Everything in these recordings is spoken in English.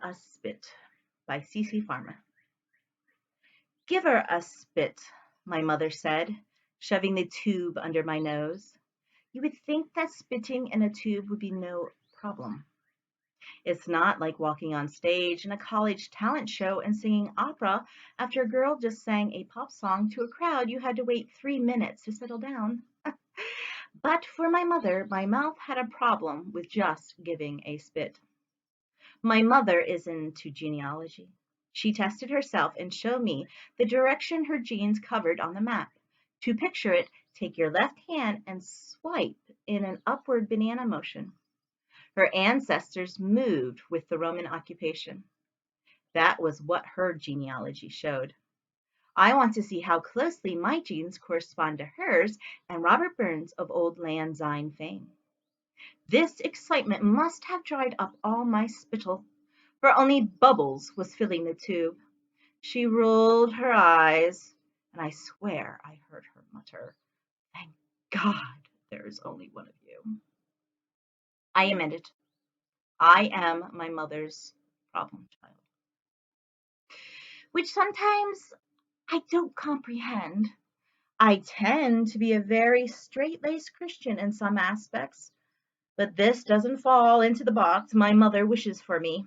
her a spit by C.C. Farmer. Give her a spit, my mother said, shoving the tube under my nose. You would think that spitting in a tube would be no problem. It's not like walking on stage in a college talent show and singing opera after a girl just sang a pop song to a crowd you had to wait 3 minutes to settle down. But for my mother, my mouth had a problem with just giving a spit. My mother is into genealogy. She tested herself and showed me the direction her genes covered on the map. To picture it, take your left hand and swipe in an upward banana motion. Her ancestors moved with the Roman occupation. That was what her genealogy showed. I want to see how closely my genes correspond to hers and Robert Burns of Old Lang Syne fame. This excitement must have dried up all my spittle, for only bubbles was filling the tube. She rolled her eyes, and I swear I heard her mutter, "Thank God there is only one of you." I amended, "I am my mother's problem child," which sometimes I don't comprehend. I tend to be a very straight-laced Christian in some aspects, but this doesn't fall into the box my mother wishes for me.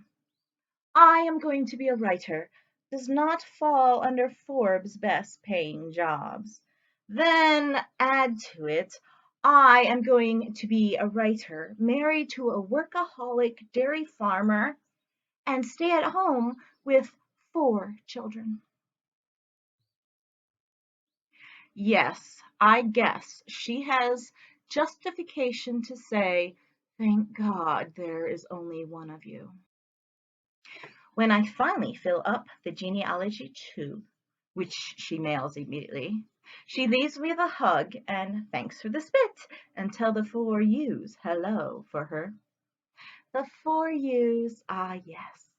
I am going to be a writer does not fall under Forbes' best paying jobs. Then add to it, I am going to be a writer married to a workaholic dairy farmer and stay at home with 4 children. Yes, I guess she has justification to say, "Thank God there is only one of you." When I finally fill up the genealogy tube, which she mails immediately, she leaves me with a hug and thanks for the spit and tell the 4 U's hello for her. The 4 U's, ah yes.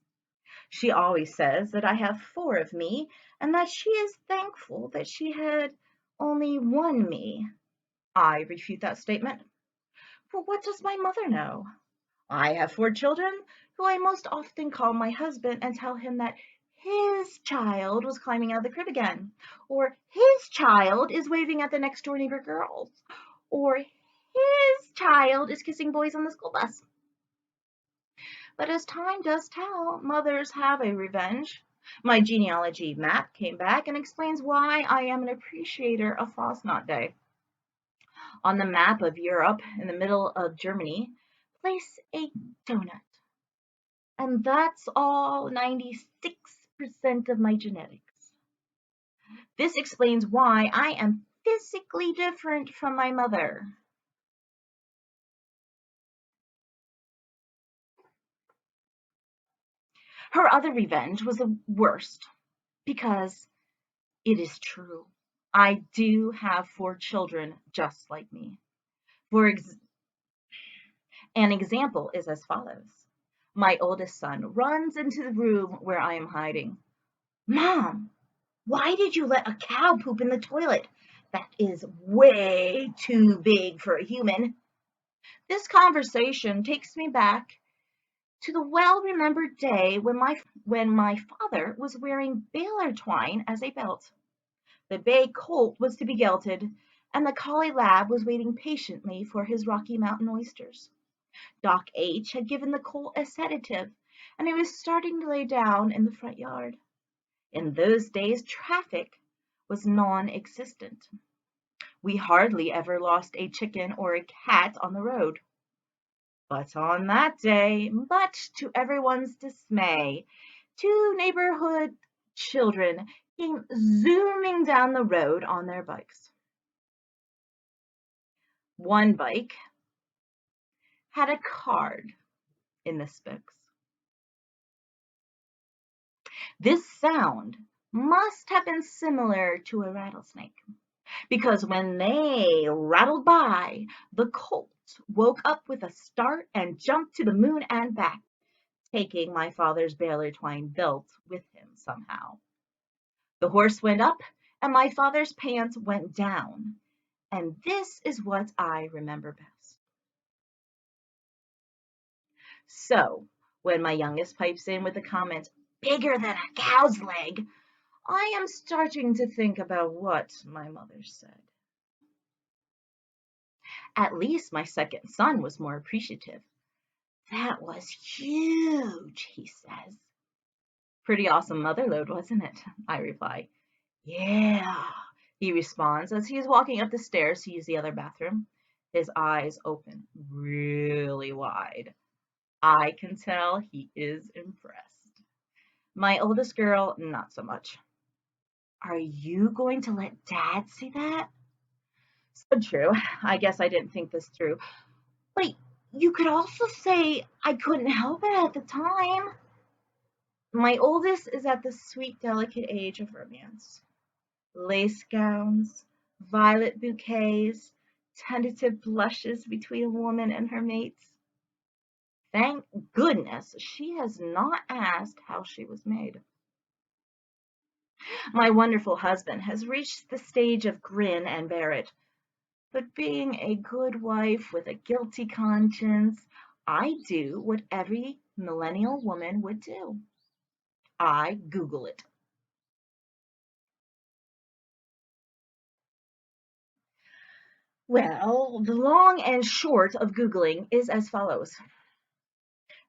She always says that I have 4 of me and that she is thankful that she had only 1 me. I refute that statement. For what does my mother know? I have 4 children who I most often call my husband and tell him that his child was climbing out of the crib again, or his child is waving at the next door neighbor girls, or his child is kissing boys on the school bus. But as time does tell, mothers have a revenge. My genealogy map came back and explains why I am an appreciator of Fastnacht Day. On the map of Europe, in the middle of Germany, place a donut. And that's all 96% of my genetics. This explains why I am physically different from my mother. Her other revenge was the worst, because it is true. I do have 4 children just like me. An example is as follows. My oldest son runs into the room where I am hiding. "Mom, why did you let a cow poop in the toilet? That is way too big for a human." This conversation takes me back to the well-remembered day when my father was wearing baler twine as a belt. The bay colt was to be gelded, and the collie lab was waiting patiently for his Rocky Mountain oysters. Doc H had given the colt a sedative, and he was starting to lay down in the front yard. In those days, traffic was non-existent. We hardly ever lost a chicken or a cat on the road. But on that day, much to everyone's dismay, 2 neighborhood children came zooming down the road on their bikes. One bike had a card in the spokes. This sound must have been similar to a rattlesnake, because when they rattled by, the colt woke up with a start and jumped to the moon and back, taking my father's baler twine belt with him somehow. The horse went up, and my father's pants went down, and this is what I remember best. So, When my youngest pipes in with the comment, bigger than a cow's leg, I am starting to think about what my mother said. At least my second son was more appreciative. That was huge, he says. Pretty awesome mother load, wasn't it? I reply. Yeah, he responds as he is walking up the stairs to use the other bathroom. His eyes open really wide. I can tell he is impressed. My oldest girl, not so much. Are you going to let Dad see that? So true. I guess I didn't think this through. But you could also say I couldn't help it at the time. My oldest is at the sweet, delicate age of romance. Lace gowns, violet bouquets, tentative blushes between a woman and her mates. Thank goodness she has not asked how she was made. My wonderful husband has reached the stage of grin and bear it. But being a good wife with a guilty conscience, I do what every millennial woman would do. I Google it. Well, the long and short of Googling is as follows.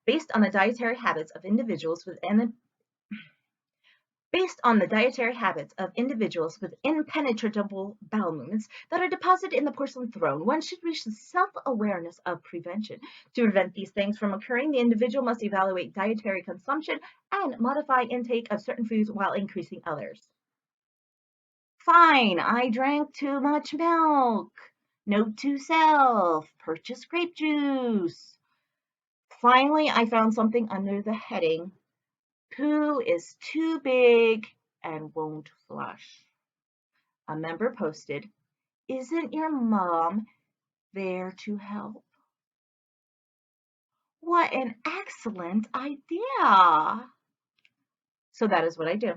Based on the dietary habits of individuals with impenetrable bowel movements that are deposited in the porcelain throne, one should reach the self-awareness of prevention. To prevent these things from occurring, the individual must evaluate dietary consumption and modify intake of certain foods while increasing others. Fine, I drank too much milk. Note to self, purchase grape juice. Finally, I found something under the heading, poo is too big and won't flush. A member posted, isn't your mom there to help? What an excellent idea. So that is what I do.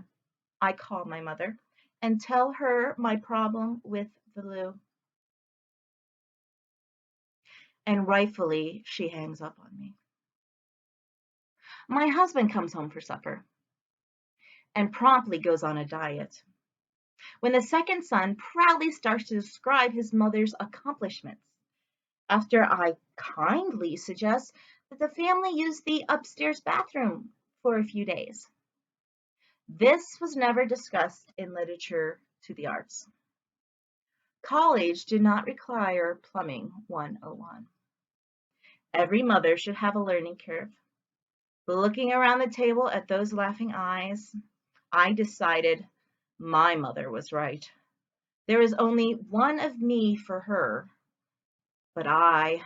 I call my mother and tell her my problem with the loo. And rightfully, she hangs up on me. My husband comes home for supper and promptly goes on a diet. When the second son proudly starts to describe his mother's accomplishments, after I kindly suggest that the family use the upstairs bathroom for a few days. This was never discussed in literature to the arts. College did not require Plumbing 101. Every mother should have a learning curve. Looking around the table at those laughing eyes, I decided my mother was right. There is only one of me for her, but I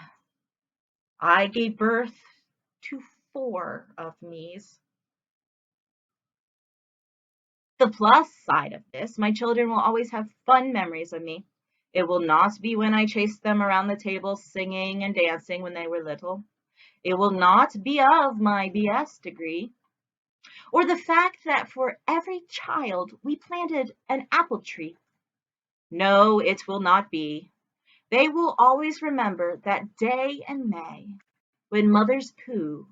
gave birth to 4 of me's. The plus side of this, my children will always have fun memories of me. It will not be when I chased them around the table singing and dancing when they were little. It will not be of my BS degree, or the fact that for every child we planted an apple tree. No, it will not be. They will always remember that day in May when mother's poo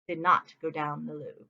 did not go down the loo.